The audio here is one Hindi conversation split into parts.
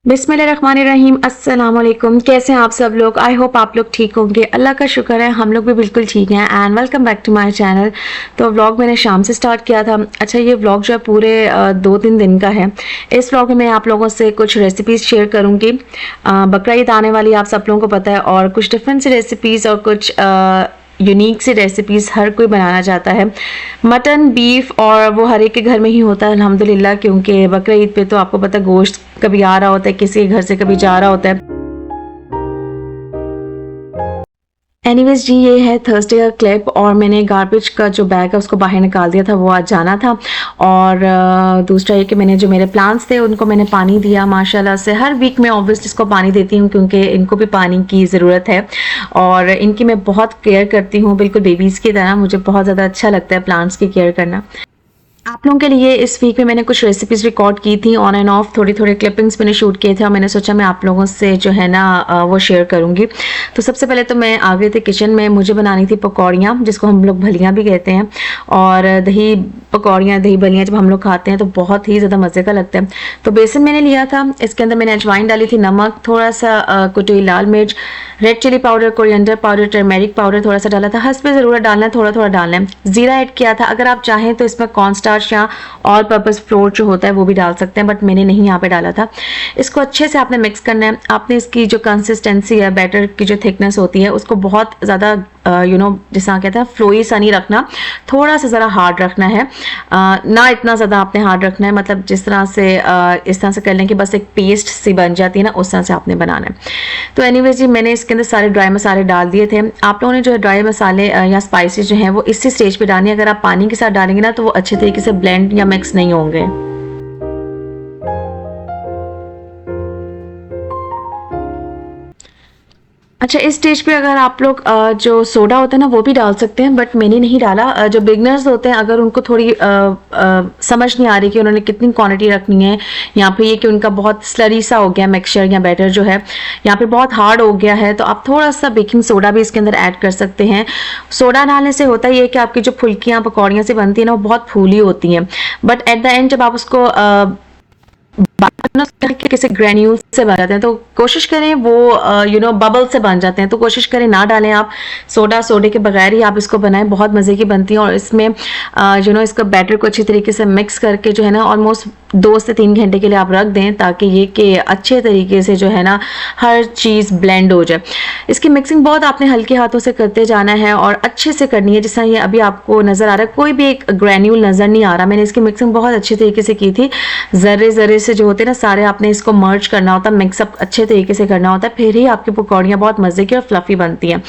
बिस्मिल्लाहिर्रहमानिर्रहीम। अस्सलाम वालेकुम। कैसे हैं आप सब लोग? आई होप आप लोग ठीक होंगे। अल्लाह का शुक्र है हम लोग भी बिल्कुल ठीक हैं। And welcome back to my channel. तो व्लॉग मैंने शाम से स्टार्ट किया था। अच्छा, ये व्लॉग जो है पूरे 2-3 दिन का है। इस व्लॉग में मैं आप लोगों से कुछ रेसिपीज़ शेयर करूँगी। बकरा ईद आने वाली है, आप सब लोगों को पता है, और कुछ डिफरेंट सी रेसिपीज़ और कुछ यूनिक सी रेसिपीज़ हर कोई बनाना चाहता है। मटन, बीफ और वो हर एक के घर में ही होता है अल्हम्दुलिल्लाह, क्योंकि बकरा ईद पे तो आपको पता है गोश्त कभी आ रहा होता है, किसी के घर से कभी जा रहा होता है। एनीवेज जी, ये है थर्सडे का क्लिप और मैंने गार्बेज का जो बैग है उसको बाहर निकाल दिया था, वो आज जाना था। और दूसरा ये कि मैंने जो मेरे प्लांट्स थे उनको मैंने पानी दिया माशाल्लाह से। हर वीक मैं ऑब्वियसली इसको पानी देती हूँ क्योंकि इनको भी पानी की ज़रूरत है और इनकी मैं बहुत केयर करती हूँ, बिल्कुल बेबीज़ की तरह। मुझे बहुत ज़्यादा अच्छा लगता है प्लांट्स की केयर करना। आप लोगों के लिए इस वीक में मैंने कुछ रेसिपीज़ रिकॉर्ड की थी ऑन एंड ऑफ, थोड़ी थोड़ी क्लिपिंग्स मैंने शूट किए थे और मैंने सोचा मैं आप लोगों से जो है ना वो शेयर करूंगी। तो सबसे पहले तो मैं आ गई थी किचन में। मुझे बनानी थी पकौड़ियाँ, जिसको हम लोग भलियाँ भी कहते हैं, और दही पकौड़ियाँ, दही भलियाँ जब हम लोग खाते हैं तो बहुत ही ज़्यादा मज़े का लगता है। तो बेसन मैंने लिया था, इसके अंदर मैंने अजवाइन डाली थी, नमक, थोड़ा सा कुटी लाल मिर्च, red chilli powder, coriander powder, turmeric powder थोड़ा सा डाला था। हस्ब ज़रूरत डालना है, थोड़ा थोड़ा डालना है। ज़ीरा ऐड किया था। अगर आप चाहें तो इसमें कॉर्नस्टार्च या ऑल पर्पस फ्लोर जो होता है वो भी डाल सकते हैं, बट मैंने नहीं यहाँ पे डाला था। इसको अच्छे से आपने मिक्स करना है। आपने इसकी जो कंसिस्टेंसी है, बैटर की जो थिकनेस होती है, उसको बहुत ज़्यादा जिस कहते हैं फ्लोई सा नहीं रखना, थोड़ा सा ज़रा हार्ड रखना है। ना इतना ज़्यादा आपने हार्ड रखना है, मतलब जिस तरह से इस तरह से कर लें कि बस एक पेस्ट सी बन जाती है ना, उस तरह से आपने बनाना है। तो एनीवेज जी, मैंने इसके अंदर सारे ड्राई मसाले डाल दिए थे। आप लोगों ने जो है ड्राई मसाले या स्पाइसेस जो हैं वो इसी स्टेज पे डालनी है। अगर आप पानी के साथ डालेंगे ना तो वो अच्छे तरीके से ब्लेंड या मिक्स नहीं होंगे। अच्छा, इस स्टेज पे अगर आप लोग जो सोडा होता है ना वो भी डाल सकते हैं, बट मैंने नहीं डाला। जो बिगनर्स होते हैं, अगर उनको थोड़ी समझ नहीं आ रही कि उन्होंने कितनी क्वांटिटी रखनी है, यहाँ पे ये कि उनका बहुत स्लरी सा हो गया मिक्सचर या बैटर जो है, यहाँ पे बहुत हार्ड हो गया है, तो आप थोड़ा सा बेकिंग सोडा भी इसके अंदर ऐड कर सकते हैं। सोडा डालने से होता ये कि आपकी जो फुल्कियाँ पकौड़ियाँ से बनती है ना वो बहुत फूली होती हैं, बट एट द एंड जब आप उसको किसी ग्रेन्यूल से बन जाते हैं तो कोशिश करें वो बबल से बन जाते हैं, तो कोशिश करें ना डालें आप सोडे के बगैर ही आप इसको बनाएं। बहुत मज़े की बनती है और इसमें इसका बैटर को अच्छी तरीके से मिक्स करके जो है ना ऑलमोस्ट 2 से 3 घंटे के लिए आप रख दें, ताकि ये कि अच्छे तरीके से जो है ना हर चीज़ ब्लेंड हो जाए। इसकी मिक्सिंग बहुत आपने हल्के हाथों से करते जाना है और अच्छे से करनी है। जिस तरह ये अभी आपको नज़र आ रहा है, कोई भी एक ग्रेन्यूल नज़र नहीं आ रहा। मैंने इसकी मिक्सिंग बहुत अच्छे तरीके से की थी। ज़र्रे ज़र्रे से जो होते हैं ना सारे आपने इसको मर्ज करना होता है, मिक्सअप अच्छे तरीके से करना होता है, फिर ही आपकी पकौड़ियाँ बहुत मज़े की और फ्लफ़ी बनती हैं।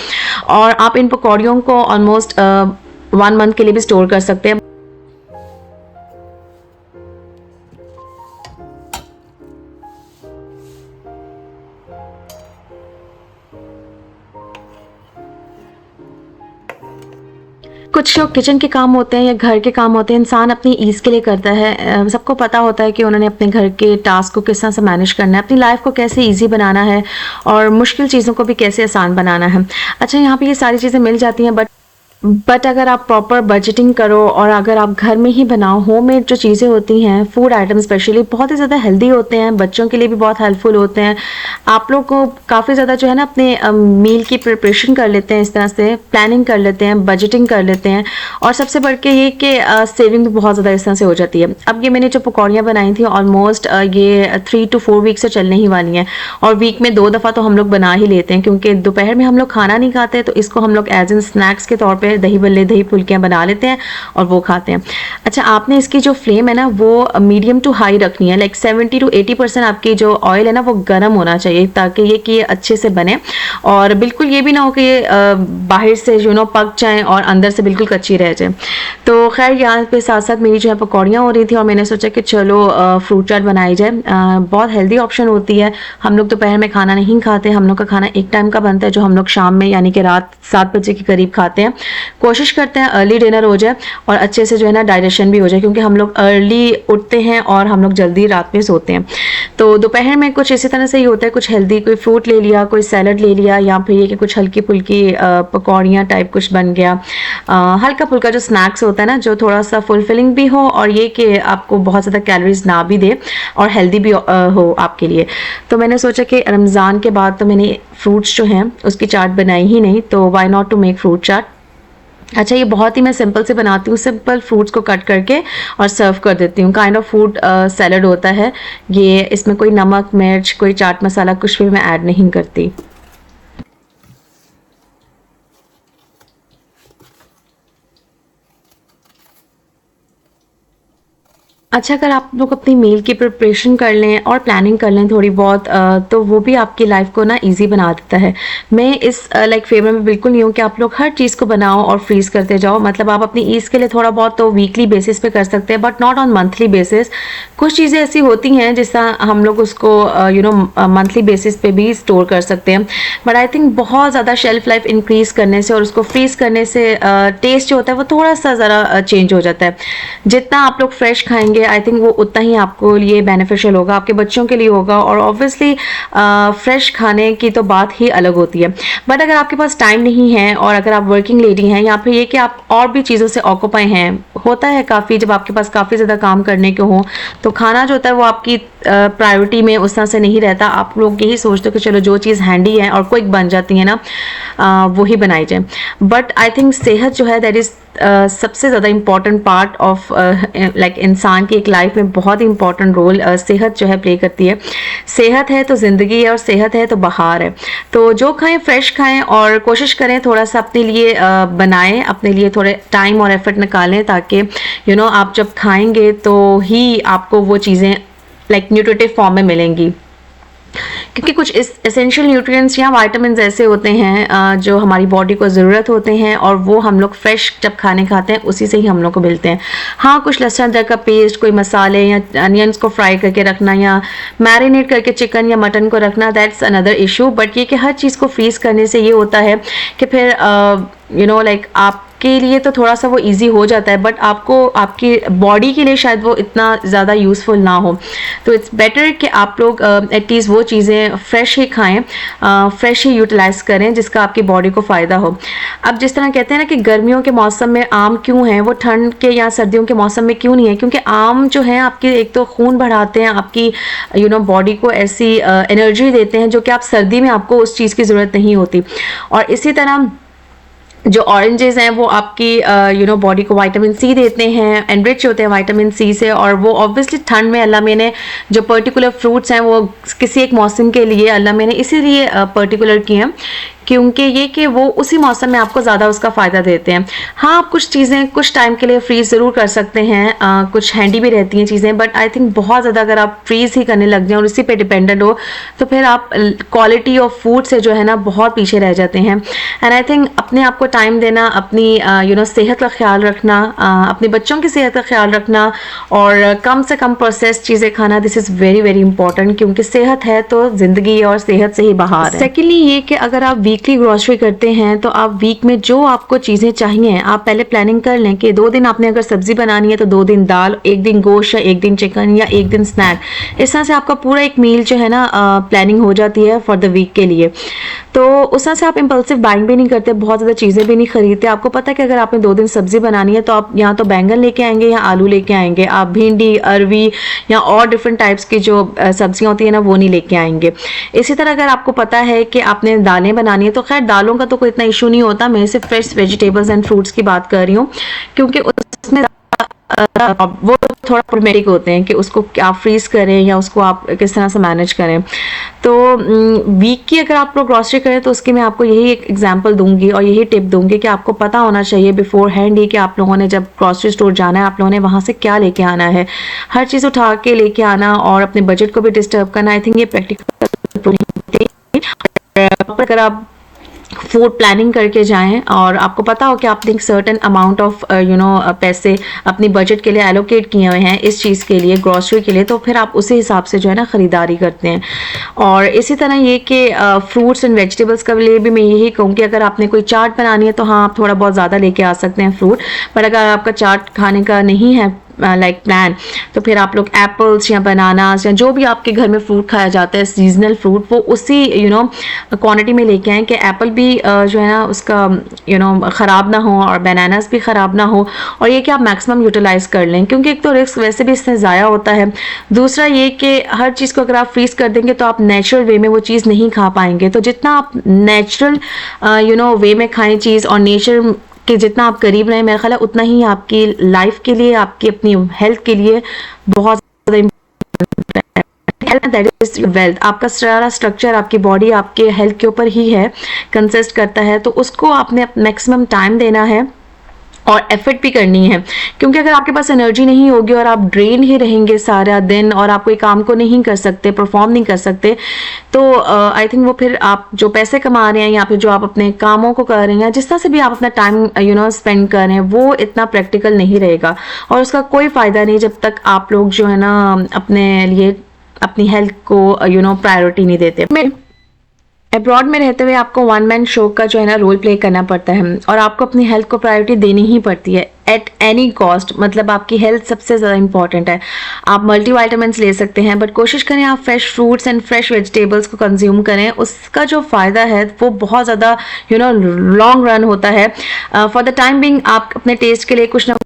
और आप इन पकौड़ियों को ऑलमोस्ट 1 मंथ के लिए भी स्टोर कर सकते हैं। कुछ जो किचन के काम होते हैं या घर के काम होते हैं, इंसान अपनी ईज़ के लिए करता है। सबको पता होता है कि उन्होंने अपने घर के टास्क को किस तरह से मैनेज करना है, अपनी लाइफ को कैसे इजी बनाना है और मुश्किल चीज़ों को भी कैसे आसान बनाना है। अच्छा, यहाँ पे ये सारी चीज़ें मिल जाती हैं, बट अगर आप प्रॉपर बजटिंग करो और अगर आप घर में ही बनाओ, होममेड जो चीज़ें होती हैं, फूड आइटम स्पेशली बहुत ही ज़्यादा हेल्दी होते हैं, बच्चों के लिए भी बहुत हेल्पफुल होते हैं। आप लोग को काफ़ी ज़्यादा जो है ना अपने मील की प्रिपरेशन कर लेते हैं, इस तरह से प्लानिंग कर लेते हैं, बजटिंग कर लेते हैं, और सबसे बढ़ के ये कि सेविंग भी बहुत ज़्यादा इस तरह से हो जाती है। अब ये मैंने जो पकौड़ियाँ बनाई थी ऑलमोस्ट ये 3 to 4 वीक से चलने ही वाली हैं, और वीक में 2 दफ़ा तो हम लोग बना ही लेते हैं, क्योंकि दोपहर में हम लोग खाना नहीं खाते, तो इसको हम लोग एज इन स्नैक्स के तौर पर दही बल्ले, दही फुल्कियाँ बना लेते हैं और वो खाते हैं। अच्छा, आपने इसकी जो फ्लेम है ना वो मीडियम टू हाई रखनी है, लाइक 70 to 80% आपकी जो ऑयल है ना वो गर्म होना चाहिए, ताकि ये कि ये अच्छे से बने, और बिल्कुल ये भी ना हो कि ये बाहर से पक जाए और अंदर से बिल्कुल कच्ची रह जाए। तो खैर, यहाँ पे साथ साथ मेरी जो है पकौड़ियाँ हो रही थी और मैंने सोचा कि चलो फ्रूट चाट बनाई जाए। बहुत हेल्दी ऑप्शन होती है। हम लोग दोपहर में खाना नहीं खाते, हम लोग का खाना एक टाइम का बनता है जो हम लोग शाम में यानी कि रात 7 बजे के करीब खाते हैं। कोशिश करते हैं अर्ली डिनर हो जाए और अच्छे से जो है ना डाइजेशन भी हो जाए, क्योंकि हम लोग अर्ली उठते हैं और हम लोग जल्दी रात में सोते हैं। तो दोपहर में कुछ इसी तरह से ही होता है, कुछ हेल्दी, कोई फ्रूट ले लिया, कोई सैलड ले लिया, या फिर ये कि कुछ हल्की फुल्की पकौड़ियाँ टाइप कुछ बन गया, हल्का फुल्का जो स्नैक्स होता है ना, जो थोड़ा सा फुलफिलिंग भी हो और ये कि आपको बहुत ज़्यादा कैलोरीज ना भी दे और हेल्दी भी हो आपके लिए। तो मैंने सोचा कि रमज़ान के बाद तो मैंने फ्रूट्स जो हैं उसकी चाट बनाई ही नहीं, तो why not to make fruit chaat. अच्छा, ये बहुत ही मैं सिंपल से बनाती हूँ, सिंपल फ्रूट्स को कट करके और सर्व कर देती हूँ। काइंड ऑफ फूड सैलड होता है ये, इसमें कोई नमक मिर्च कोई चाट मसाला कुछ भी मैं ऐड नहीं करती। अच्छा, अगर आप लोग अपनी मील की प्रिपरेशन कर लें और प्लानिंग कर लें थोड़ी बहुत, तो वो भी आपकी लाइफ को ना इजी बना देता है। मैं इस लाइक फेवर में बिल्कुल नहीं हूँ कि आप लोग हर चीज़ को बनाओ और फ्रीज़ करते जाओ। मतलब आप अपनी ईज़ के लिए थोड़ा बहुत तो वीकली बेसिस पे कर सकते हैं, but not on monthly basis. कुछ चीज़ें ऐसी होती हैं जिसका हम लोग उसको मंथली बेसिस पे भी स्टोर कर सकते हैं, बट आई थिंक बहुत ज़्यादा शेल्फ लाइफ इंक्रीज़ करने से और उसको फ्रीज़ करने से टेस्ट जो होता है वो थोड़ा सा ज़रा चेंज हो जाता है। जितना आप लोग फ्रेश खाएंगे आई थिंक वो उतना ही आपको लिए बेनिफिशियल होगा, आपके बच्चों के लिए होगा, और ऑब्वियसली फ्रेश खाने की तो बात ही अलग होती है। बट अगर आपके पास टाइम नहीं है और अगर आप वर्किंग लेडी हैं या फिर ये कि आप और भी चीज़ों से ऑक्यूपाई हैं, होता है काफ़ी, जब आपके पास काफ़ी ज़्यादा काम करने के हों तो खाना जो होता है वो आपकी प्रायोरिटी में उस तरह से नहीं रहता। आप लोग यही सोचते हो कि चलो जो चीज़ हैंडी है और क्विक बन जाती है ना, वही बनाई जाए। बट आई थिंक सेहत जो है दैट इज़ सबसे ज़्यादा इम्पॉर्टेंट पार्ट ऑफ लाइक इंसान की एक लाइफ में बहुत ही इंपॉर्टेंट रोल सेहत जो है प्ले करती है। सेहत है तो ज़िंदगी है और सेहत है तो बहार है। तो जो खाएं फ्रेश खाएं और कोशिश करें थोड़ा सा अपने लिए बनाएं, अपने लिए थोड़े टाइम और एफर्ट निकालें, ताकि आप जब खाएंगे तो ही आपको वो चीज़ें लाइक न्यूट्रिटिव फॉर्म में मिलेंगी। क्योंकि कुछ एसेंशियल न्यूट्रिएंट्स या विटामिन्स ऐसे होते हैं जो हमारी बॉडी को ज़रूरत होते हैं, और वो हम लोग फ्रेश जब खाने खाते हैं उसी से ही हम लोग को मिलते हैं। हाँ, कुछ लहसुन अदरक का पेस्ट, कोई मसाले या अनियंस को फ्राई करके रखना या मैरिनेट करके चिकन या मटन को रखना, दैट्स अनदर इशू। बट ये कि हर चीज़ को फ्रीज़ करने से ये होता है कि फिर लाइक आपके लिए तो थोड़ा सा वो इजी हो जाता है, बट आपको आपकी बॉडी के लिए शायद वो इतना ज़्यादा यूज़फुल ना हो। तो इट्स बेटर कि आप लोग एटलीस्ट वो चीज़ें फ्रेश ही खाएं, फ्रेश ही यूटिलाइज़ करें जिसका आपकी बॉडी को फ़ायदा हो। अब जिस तरह कहते हैं ना कि गर्मियों के मौसम में आम क्यों हैं, वो ठंड के या सर्दियों के मौसम में क्यों नहीं है, क्योंकि आम जो है आपकी एक तो खून बढ़ाते हैं, आपकी बॉडी को ऐसी एनर्जी देते हैं जो कि आप सर्दी में आपको उस चीज़ की ज़रूरत नहीं होती। और इसी तरह जो ऑरेंजेस हैं वो आपकी बॉडी को विटामिन सी देते हैं, एनरिच होते हैं विटामिन सी से, और वो ऑब्वियसली ठंड में अल्लाह ने जो पर्टिकुलर फ्रूट्स हैं वो किसी एक मौसम के लिए अल्लाह ने इसीलिए पर्टिकुलर किए हैं क्योंकि ये कि वो उसी मौसम में आपको ज़्यादा उसका फ़ायदा देते हैं। हाँ, आप कुछ चीज़ें कुछ टाइम के लिए फ्रीज़ ज़रूर कर सकते हैं, कुछ हैंडी भी रहती हैं चीज़ें, बट आई थिंक बहुत ज़्यादा अगर आप फ्रीज़ ही करने लग जाएं और इसी पे डिपेंडेंट हो तो फिर आप क्वालिटी ऑफ फूड से जो है ना बहुत पीछे रह जाते हैं। एंड आई थिंक अपने आप को टाइम देना, अपनी सेहत का ख्याल रखना, अपने बच्चों की सेहत का ख्याल रखना और कम से कम प्रोसेस चीज़ें खाना, this is very very important, क्योंकि सेहत है तो ज़िंदगी है और सेहत से ही बाहर है। सेकेंडली ये कि अगर आप वीकली ग्रॉसरी करते हैं तो आप वीक में जो आपको चीज़ें चाहिए आप पहले प्लानिंग कर लें कि 2 दिन आपने अगर सब्जी बनानी है तो 2 दिन दाल, 1 दिन गोश्त या 1 दिन चिकन या 1 दिन स्नैक। इस तरह से आपका पूरा एक मील जो है ना प्लानिंग हो जाती है फॉर द वीक के लिए। तो उस तरह से आप इम्पल्सिव बाइंग भी नहीं करते, बहुत ज़्यादा चीज़ें भी नहीं खरीदते। आपको पता है कि अगर आपने 2 दिन सब्जी बनानी है तो आप यहाँ तो बैंगन लेके आएंगे या आलू लेके आएंगे, आप भिंडी, अरवी या और डिफरेंट टाइप्स की जो सब्जियाँ होती है ना वो नहीं लेके आएंगे। इसी तरह अगर आपको पता है कि आपने दालें बनानी है तो खैर दालों का तो कोई इतना इशू नहीं होता, मैं सिर्फ फ्रेश वेजिटेबल्स एंड फ्रूट्स की बात कर रही हूँ, क्योंकि उसमें वो थोड़ा प्रॉब्लमेटिक होते हैं कि उसको आप फ्रीज करें या उसको आप किस तरह से मैनेज करें। तो वीक की अगर आप लोग ग्रॉसरी करें तो उसकी मैं आपको यही एक एग्जांपल दूंगी और यही टिप दूंगी कि आपको पता होना चाहिए बिफोर हैंड ही कि आप लोगों ने जब ग्रॉसरी स्टोर जाना है आप लोगों ने वहाँ से क्या लेके आना है। हर चीज़ उठा के लेके आना और अपने बजट को भी डिस्टर्ब करना, आई थिंक ये प्रैक्टिकल अगर आप फूड प्लानिंग करके जाएं और आपको पता हो कि आपने एक सर्टेन अमाउंट ऑफ पैसे अपनी बजट के लिए एलोकेट किए हुए हैं इस चीज़ के लिए, ग्रॉसरी के लिए, तो फिर आप उसी हिसाब से जो है ना ख़रीदारी करते हैं। और इसी तरह ये कि फ्रूट्स एंड वेजिटेबल्स के लिए भी मैं यही कहूँगी, अगर आपने कोई चाट बनानी है तो हाँ आप थोड़ा बहुत ज़्यादा लेके आ सकते हैं फ्रूट, पर अगर आपका चाट खाने का नहीं है लाइक प्लान, तो फिर आप लोग एप्पल्स या बनानास या जो भी आपके घर में फ्रूट खाया जाता है सीजनल फ्रूट, वो उसी क्वांटिटी में लेके आएँ कि एप्पल भी जो है ना उसका ख़राब ना हो और बनानास भी ख़राब ना हो, और ये कि आप मैक्सिमम यूटिलाइज़ कर लें, क्योंकि एक तो रिस्क वैसे भी इससे ज़ाया होता है, दूसरा ये कि हर चीज़ को अगर आप फ्रीज़ कर देंगे तो आप नेचुरल वे में वो चीज़ नहीं खा पाएंगे। तो जितना आप नेचुरल वे में खाएं चीज़ और नेचर कि जितना आप करीब रहें, मेरा ख्याल है उतना ही आपकी लाइफ के लिए, आपकी अपनी हेल्थ के लिए बहुत ज़्यादा दैट इज वेल्थ। आपका सारा स्ट्रक्चर, आपकी बॉडी आपके हेल्थ के ऊपर ही है, कंसिस्ट करता है, तो उसको आपने मैक्सिमम टाइम देना है और एफर्ट भी करनी है, क्योंकि अगर आपके पास एनर्जी नहीं होगी और आप ड्रेन ही रहेंगे सारा दिन और आप कोई काम को नहीं कर सकते, परफॉर्म नहीं कर सकते, तो आई थिंक वो फिर आप जो पैसे कमा रहे हैं या फिर जो आप अपने कामों को कर रहे हैं, जिस तरह से भी आप अपना टाइम स्पेंड कर रहे हैं, वो इतना प्रैक्टिकल नहीं रहेगा और उसका कोई फ़ायदा नहीं जब तक आप लोग जो है ना अपने लिए अपनी हेल्थ को प्रायोरिटी नहीं देते। अब्रॉड में रहते हुए आपको वन मैन शो का जो है ना रोल प्ले करना पड़ता है और आपको अपनी हेल्थ को प्रायोरिटी देनी ही पड़ती है एट एनी कॉस्ट, मतलब आपकी हेल्थ सबसे ज़्यादा इंपॉर्टेंट है। आप मल्टीविटामिन्स ले सकते हैं, बट कोशिश करें आप fresh fruits and fresh vegetables को कंज्यूम करें, उसका जो फ़ायदा है वो बहुत ज़्यादा लॉन्ग रन होता है। फॉर द टाइम बिंग आप अपने टेस्ट के लिए कुछ ना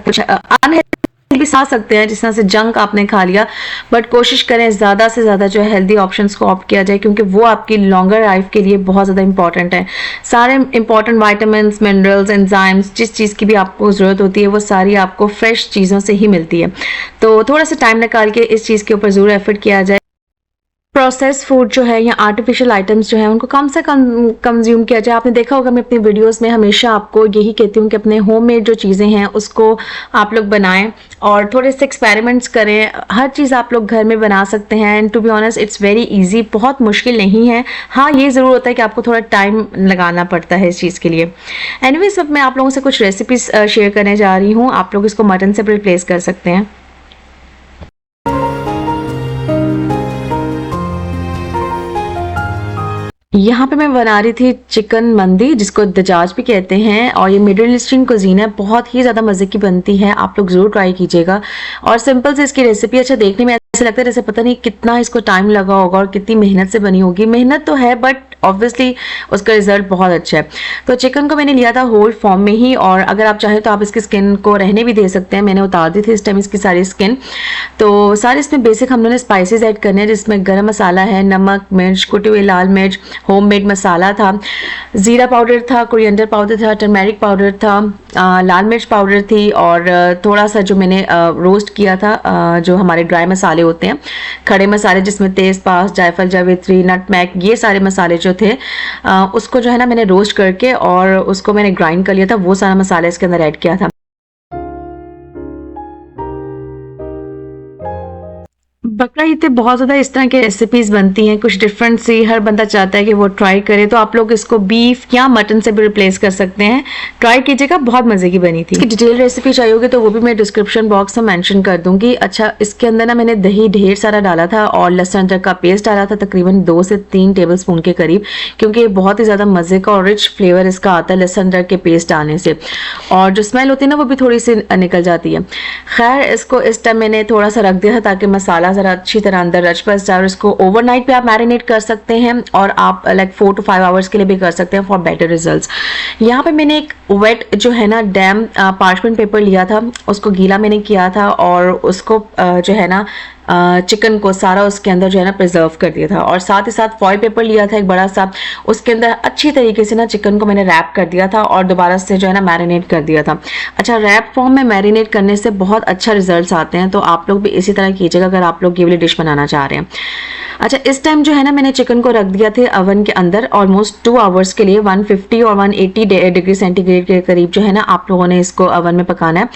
कुछ अनहेल्दी भी खा सकते हैं, जिस तरह से जंक आपने खा लिया, बट कोशिश करें ज़्यादा से ज़्यादा जो है हेल्दी ऑप्शंस को ऑप्ट किया जाए, क्योंकि वो आपकी लॉन्गर लाइफ के लिए बहुत ज़्यादा इंपॉर्टेंट है। सारे इंपॉर्टेंट वाइटामिन्स, मिनरल्स, एंजाइम्स, जिस चीज़ की भी आपको ज़रूरत होती है वो सारी आपको फ्रेश चीज़ों से ही मिलती है। तो थोड़ा सा टाइम निकाल के इस चीज़ के ऊपर ज़रूर एफर्ट किया जाए। प्रोसेस फूड जो है या आर्टिफिशियल आइटम्स जो है उनको कम से कम कंज्यूम किया जाए। आपने देखा होगा मैं अपनी वीडियोस में हमेशा आपको यही कहती हूँ कि अपने होममेड जो चीज़ें हैं उसको आप लोग बनाएं और थोड़े से एक्सपेरिमेंट्स करें। हर चीज़ आप लोग घर में बना सकते हैं and to be honest it's very easy, बहुत मुश्किल नहीं है। हाँ ये ज़रूर होता है कि आपको थोड़ा टाइम लगाना पड़ता है इस चीज़ के लिए। एनीवेज अब मैं आप लोगों से कुछ रेसिपीज़ शेयर करने जा रही हूँ। आप लोग इसको मटन से रिप्लेस कर सकते हैं। यहाँ पे मैं बना रही थी चिकन मंदी, जिसको दजाज भी कहते हैं, और ये मिडिल ईस्टर्न कुजीन है, बहुत ही ज़्यादा मज़े की बनती है। आप लोग ज़रूर ट्राई कीजिएगा। और सिंपल से इसकी रेसिपी, अच्छा देखने में ऐसा लगता है जैसे पता नहीं कितना इसको टाइम लगा होगा और कितनी मेहनत से बनी होगी। मेहनत तो है बट ऑब्वियसली उसका रिजल्ट बहुत अच्छा है। तो चिकन को मैंने लिया था होल फॉर्म में ही, और अगर आप चाहें तो आप इसकी स्किन को रहने भी दे सकते हैं। मैंने उतार दी थी इस टाइम इसकी सारी स्किन। तो सारे इसमें बेसिक हम लोगों ने स्पाइसेस ऐड करने हैं, जिसमें गरम मसाला है, नमक, मिर्च, कुटी हुई लाल मिर्च, होममेड मसाला था, ज़ीरा पाउडर था, कोरिएंडर पाउडर था, टर्मेरिक पाउडर था, लाल मिर्च पाउडर थी, और थोड़ा सा जो मैंने रोस्ट किया था जो हमारे ड्राई मसाले होते हैं, खड़े मसाले जिसमें तेज़पात, जायफल, जावित्री, नटमैग, ये सारे मसाले जो थे उसको जो है ना मैंने रोस्ट करके और उसको मैंने ग्राइंड कर लिया था। वो सारा मसाला इसके अंदर ऐड किया था। बकरा ईद पे बहुत ज़्यादा इस तरह की रेसिपीज़ बनती हैं, कुछ डिफरेंट सी, हर बंदा चाहता है कि वो ट्राई करे। तो आप लोग इसको बीफ या मटन से भी रिप्लेस कर सकते हैं, ट्राई कीजिएगा, बहुत मज़े की बनी थी। डिटेल रेसिपी चाहिए होगी तो वो भी मैं डिस्क्रिप्शन बॉक्स में मेंशन कर दूंगी। अच्छा, इसके अंदर ना मैंने दही ढेर सारा डाला था और लहसुन अदरक का पेस्ट डाला था, तकरीबन 2 से 3 टेबल स्पून के करीब, क्योंकि बहुत ही ज़्यादा मज़े का और रिच फ्लेवर इसका आता है लहसुन अदरक के पेस्ट डालने से, और जो स्मेल होती है ना वो भी थोड़ी सी निकल जाती है। खैर, इसको इस टाइम मैंने थोड़ा सा रख दिया था ताकि मसाला ज़रा अच्छी तरह अंदर रच बस जाए। इसको ओवरनाइट पे आप मैरिनेट कर सकते हैं और आप लाइक 4 to 5 आवर्स के लिए भी कर सकते हैं फॉर बेटर रिजल्ट्स। यहाँ पे मैंने एक वेट जो है ना डैम पार्चमेंट पेपर लिया था, उसको गीला मैंने किया था और उसको जो है ना चिकन को सारा उसके अंदर जो है ना प्रिजर्व कर दिया था, और साथ ही साथ फॉइल पेपर लिया था एक बड़ा सा, उसके अंदर अच्छी तरीके से ना चिकन को मैंने रैप कर दिया था और दोबारा से जो है ना मैरिनेट कर दिया था। अच्छा, रैप फॉर्म में मैरिनेट करने से बहुत अच्छा रिजल्ट्स आते हैं, तो आप लोग भी इसी तरह कीजिएगा अगर आप लोग ये वाली डिश बनाना चाह रहे हैं। अच्छा, इस टाइम जो है ना मैंने चिकन को रख दिया थे अवन के अंदर ऑलमोस्ट 2 आवर्स के लिए। 150 और 180 डिग्री सेंटीग्रेड के करीब जो है ना आप लोगों ने इसको अवन में पकाना है।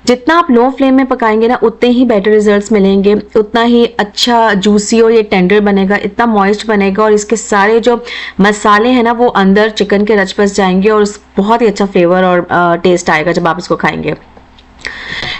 जितना आप लो फ्लेम में पकाएंगे ना उतने ही बेटर रिजल्ट्स मिलेंगे। उतना ही अच्छा जूसी और ये टेंडर बनेगा, इतना मॉइस्ट बनेगा और इसके सारे जो मसाले हैं ना वो अंदर चिकन के रच बस जाएंगे और बहुत ही अच्छा फ्लेवर और टेस्ट आएगा जब आप इसको खाएंगे।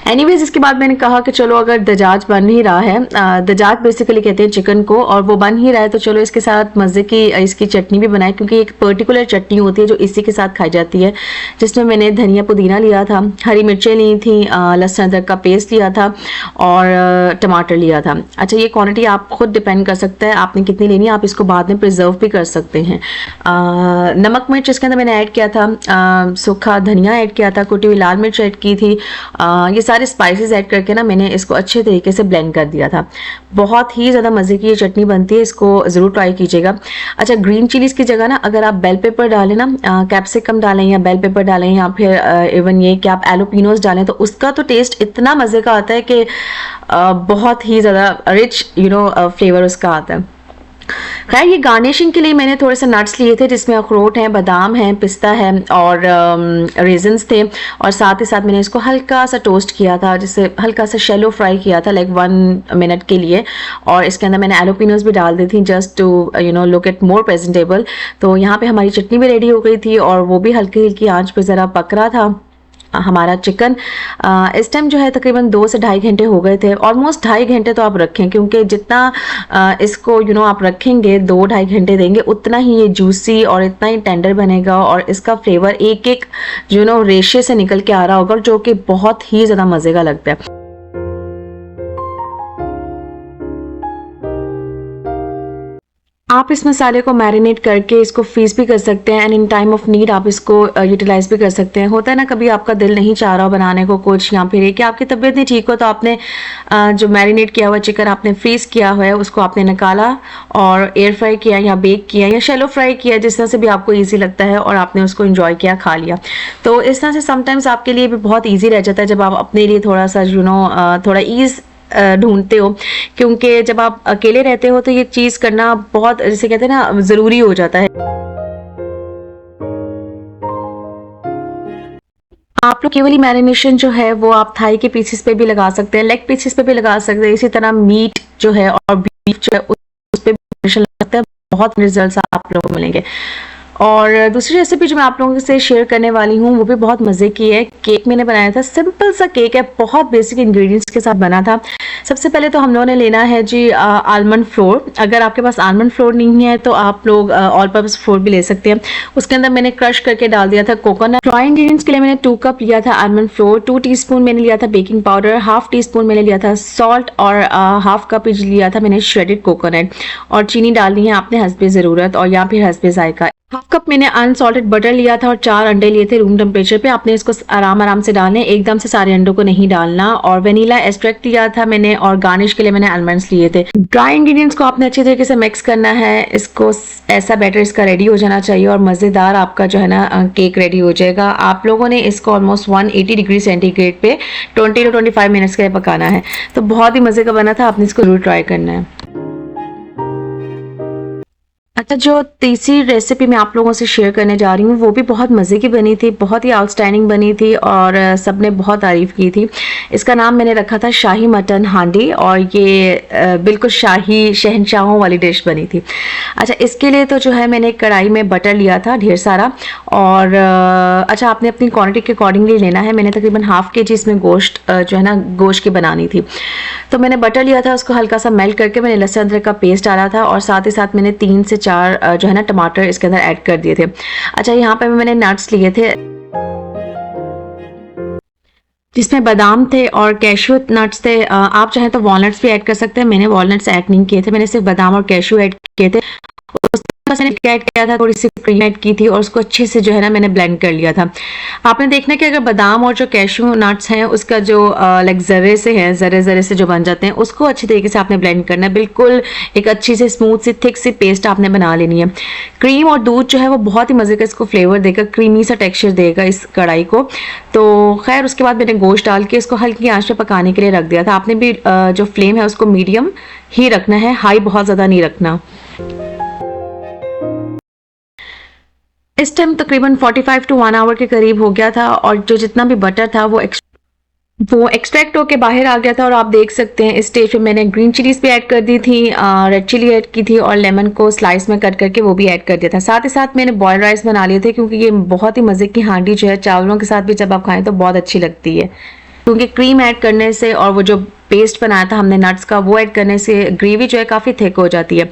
एनीवेज इसके बाद मैंने कहा कि चलो अगर दजाज बन ही रहा है, दजाज बेसिकली कहते हैं चिकन को, और वो बन ही रहा है तो चलो इसके साथ मज़े की इसकी चटनी भी बनाए, क्योंकि एक पर्टिकुलर चटनी होती है जो इसी के साथ खाई जाती है, जिसमें मैंने धनिया पुदीना लिया था, हरी मिर्चें ली थी, लहसुन अदरक का पेस्ट लिया था और टमाटर लिया था। अच्छा, ये क्वांटिटी आप खुद डिपेंड कर सकता है आपने कितनी लेनी है, आप इसको बाद में प्रिजर्व भी कर सकते हैं। नमक मिर्च इसके अंदर मैंने ऐड किया था, सूखा धनिया ऐड किया था, कुटी हुई लाल मिर्च ऐड की थी, ये सारे स्पाइसेस ऐड करके ना मैंने इसको अच्छे तरीके से ब्लेंड कर दिया था। बहुत ही ज़्यादा मज़े की ये चटनी बनती है, इसको ज़रूर ट्राई कीजिएगा। अच्छा, ग्रीन चिलीज़ की जगह ना अगर आप बेल पेपर डालें ना, कैप्सिकम डालें या बेल पेपर डालें या फिर इवन ये कि आप एलोपिनोस डालें, तो उसका तो टेस्ट इतना मज़े का आता है कि बहुत ही ज़्यादा रिच फ्लेवर उसका आता है। खैर, ये गार्निशिंग के लिए मैंने थोड़े से नट्स लिए थे, जिसमें अखरोट हैं, बादाम हैं, पिस्ता है और रेजन्स थे, और साथ ही साथ मैंने इसको हल्का सा टोस्ट किया था, जिससे हल्का सा शैलो फ्राई किया था, लाइक 1 मिनट के लिए, और इसके अंदर मैंने एलोपिनोस भी डाल दी थी just to look it more presentable. तो यहाँ पे हमारी चटनी भी रेडी हो गई थी और वो भी हल्की हल्की आंच पे ज़रा पक रहा था हमारा चिकन। इस टाइम जो है तकरीबन 2 से ढाई घंटे हो गए थे, ऑलमोस्ट 2.5 घंटे तो आप रखें, क्योंकि जितना इसको आप रखेंगे 2-2.5 घंटे देंगे, उतना ही ये जूसी और इतना ही टेंडर बनेगा और इसका फ्लेवर एक एक रेशे से निकल के आ रहा होगा, जो कि बहुत ही ज़्यादा मज़े का लगता है। आप इस मसाले को मैरिनेट करके इसको फ्रीज भी कर सकते हैं and in time of need आप इसको यूटिलाइज भी कर सकते हैं। होता है ना कभी आपका दिल नहीं चाह रहा बनाने को कुछ, या फिर कि आपकी तबीयत नहीं ठीक हो, तो आपने जो मैरिनेट किया हुआ चिकन आपने फ्रीज किया हुआ है उसको आपने निकाला और एयर फ्राई किया या बेक किया या शैलो फ्राई किया, जिस तरह से भी आपको ईजी लगता है, और आपने उसको इंजॉय किया, खा लिया। तो इस तरह से समटाइम्स आपके लिए भी बहुत ईजी रह जाता है जब आप अपने लिए थोड़ा सा थोड़ा ईज ढूंढते हो, क्योंकि जब आप अकेले रहते हो तो ये चीज़ करना बहुत, जैसे कहते हैं ना, ज़रूरी हो जाता है। आप लोग केवल मैरिनेशन जो है वो आप थाई के पीसेस पे भी लगा सकते हैं, लेग पीसेस पे भी लगा सकते हैं, इसी तरह मीट जो है और बीफ जो है उस पे भी मैरिनेशन लगा सकते हैं, बहुत रिजल्ट्स आप लोगों को मिलेंगे। और दूसरी रेसिपी जो मैं आप लोगों से शेयर करने वाली हूँ वो भी बहुत मज़े की है। केक मैंने बनाया था, सिंपल सा केक है, बहुत बेसिक इंग्रेडिएंट्स के साथ बना था। सबसे पहले तो हम लोगों ने लेना है जी आलमंड फ्लोर। अगर आपके पास आलमंड फ्लोर नहीं है तो आप लोग ऑल पर्पस फ्लोर भी ले सकते हैं। उसके अंदर मैंने क्रश करके डाल दिया था कोकोनट। ड्राई इंग्रेडिएंट्स के लिए मैंने 2 कप लिया था आलमंड फ्लोर, 2 टीस्पून मैंने लिया था बेकिंग पाउडर, हाफ टीस्पून मैंने लिया था सॉल्ट और हाफ कप लिया था मैंने श्रेडेड कोकोनट, और चीनी डालनी है आपने हस्बे ज़रूरत और या फिर हस्बे जायका। हाफ कप मैंने अनसॉल्टेड बटर लिया था और 4 अंडे लिए थे रूम टेम्परेचर पे। आपने इसको आराम से डालने, एकदम से सारे अंडों को नहीं डालना। और वेनिला एक्सट्रैक्ट लिया था मैंने, और गार्निश के लिए मैंने आलमंड्स लिए थे। ड्राई इंग्रेडिएंट्स को आपने अच्छे तरीके से मिक्स करना है, इसको ऐसा बैटर इसका रेडी हो जाना चाहिए और मज़ेदार आपका जो है ना केक रेडी हो जाएगा। आप लोगों ने इसको ऑलमोस्ट 180 डिग्री सेंटीग्रेड पे 20 to 25 मिनट्स के लिए पकाना है। तो बहुत ही मज़े का बना था, आपने इसको जरूर ट्राई करना है। अच्छा, जो तीसरी रेसिपी मैं आप लोगों से शेयर करने जा रही हूँ वो भी बहुत मज़े की बनी थी, बहुत ही आउटस्टैंडिंग बनी थी और सबने बहुत तारीफ़ की थी। इसका नाम मैंने रखा था शाही मटन हांडी, और ये बिल्कुल शाही शहनशाहों वाली डिश बनी थी। अच्छा, इसके लिए तो जो है मैंने एक कढ़ाई में बटर लिया था ढेर सारा, और अच्छा आपने अपनी क्वांटिटी के अकॉर्डिंगली लेना है। मैंने तकरीबन हाफ के जी इसमें गोश्त जो है ना गोश्त की बनानी थी, तो मैंने बटर लिया था, उसको हल्का सा मेल्ट करके मैंने लहसुन अदरक का पेस्ट डाला था और साथ ही साथ मैंने 3 से 4 जो है ना टमाटर इसके अंदर ऐड कर दिए थे। अच्छा, यहाँ पे मैंने नट्स लिए थे जिसमें बादाम थे और कैशू नट्स थे। आप चाहें तो वॉलनट्स भी ऐड कर सकते हैं, मैंने वॉलनट्स ऐड नहीं किए थे, मैंने सिर्फ बादाम और कैशू ऐड किए थे। मैंने ऐड किया था, थोड़ी सी क्रीम ऐड की थी और उसको अच्छे से जो है ना मैंने ब्लेंड कर लिया था। आपने देखना कि अगर बादाम और जो कैशू नट्स हैं उसका जो लाइक ज़रे से जो बन जाते हैं उसको अच्छी तरीके से आपने ब्लेंड करना है। बिल्कुल एक अच्छी सी स्मूथ सी थिक सी पेस्ट आपने बना लेनी है। क्रीम और दूध जो है वो बहुत ही मज़े का इसको फ्लेवर देगा, क्रीमी सा टेक्स्चर देगा इस कढ़ाई को। तो खैर उसके बाद मैंने गोश्त डाल के इसको हल्की आंच पे पकाने के लिए रख दिया था। आपने भी जो फ्लेम है उसको मीडियम ही रखना है, हाई बहुत ज़्यादा नहीं रखना। इस टाइम तकरीबन 45 to 1 आवर के करीब हो गया था और जो जितना भी बटर था वो वो एक्सट्रैक्ट होके बाहर आ गया था और आप देख सकते हैं इस स्टेज पे मैंने ग्रीन चिलीज भी ऐड कर दी थी, रेड चिली ऐड की थी और लेमन को स्लाइस में कट करके वो भी ऐड कर दिया था। साथ ही साथ मैंने बॉयल राइस बना लिए थे क्योंकि ये बहुत ही मज़े की हांडी जो है चावलों के साथ भी जब आप खाएं तो बहुत अच्छी लगती है, क्योंकि क्रीम ऐड करने से और वो जो पेस्ट बनाया था हमने नट्स का वो ऐड करने से ग्रेवी जो है काफ़ी थिक हो जाती है।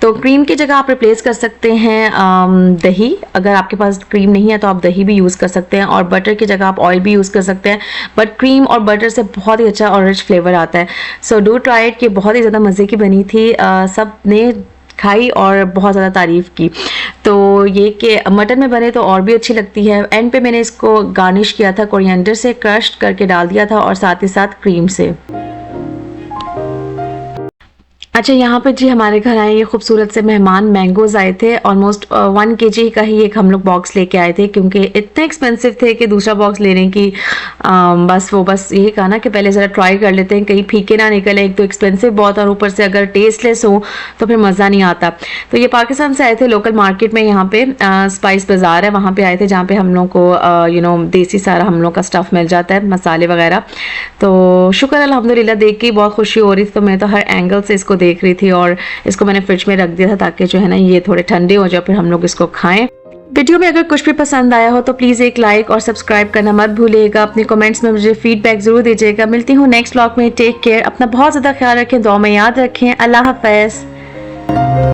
तो क्रीम की जगह आप रिप्लेस कर सकते हैं दही, अगर आपके पास क्रीम नहीं है तो आप दही भी यूज़ कर सकते हैं, और बटर की जगह आप ऑयल भी यूज़ कर सकते हैं, बट क्रीम और बटर से बहुत ही अच्छा और रिच फ्लेवर आता है। सो डू ट्राई इट, कि बहुत ही ज़्यादा मज़े की बनी थी, सब ने खाई और बहुत ज़्यादा तारीफ़ की। तो ये कि मटन में बने तो और भी अच्छी लगती है। एंड पे मैंने इसको गार्निश किया था कोरिएंडर से, क्रश करके डाल दिया था और साथ ही साथ क्रीम से। अच्छा, यहाँ पे जी हमारे घर आए ये खूबसूरत से मेहमान, मैंगोज़ आए थे, ऑलमोस्ट 1 केजी का ही एक हम लोग बॉक्स लेके आए थे क्योंकि इतने एक्सपेंसिव थे कि दूसरा बॉक्स लेने की बस यही कहा ना कि पहले ज़रा ट्राई कर लेते हैं, कहीं फीके ना निकले। एक तो एक्सपेंसिव बहुत और ऊपर से अगर टेस्टलेस हो तो फिर मज़ा नहीं आता। तो ये पाकिस्तान से आए थे, लोकल मार्केट में यहाँ पे स्पाइस बाज़ार है वहाँ पे आए थे, जहाँ पे हम लोग को देसी सारा हम लोग का स्टफ़ मिल जाता है, मसाले वगैरह। तो शुक्र अल्हम्दुलिल्लाह, देख के बहुत खुशी हो रही थी। तो मैं तो हर एंगल से इसको देख रही थी और इसको मैंने फ्रिज में रख दिया था ताकि जो है ना ये थोड़े ठंडे हो जाए फिर हम लोग इसको खाएं। वीडियो में अगर कुछ भी पसंद आया हो तो प्लीज़ एक लाइक और सब्सक्राइब करना मत भूलिएगा। अपने कमेंट्स में मुझे फीडबैक ज़रूर दीजिएगा। मिलती हूँ नेक्स्ट व्लॉग में। टेक केयर, अपना बहुत ज़्यादा ख्याल रखें, दुआ में याद रखें। अल्लाह हाफ़िज़।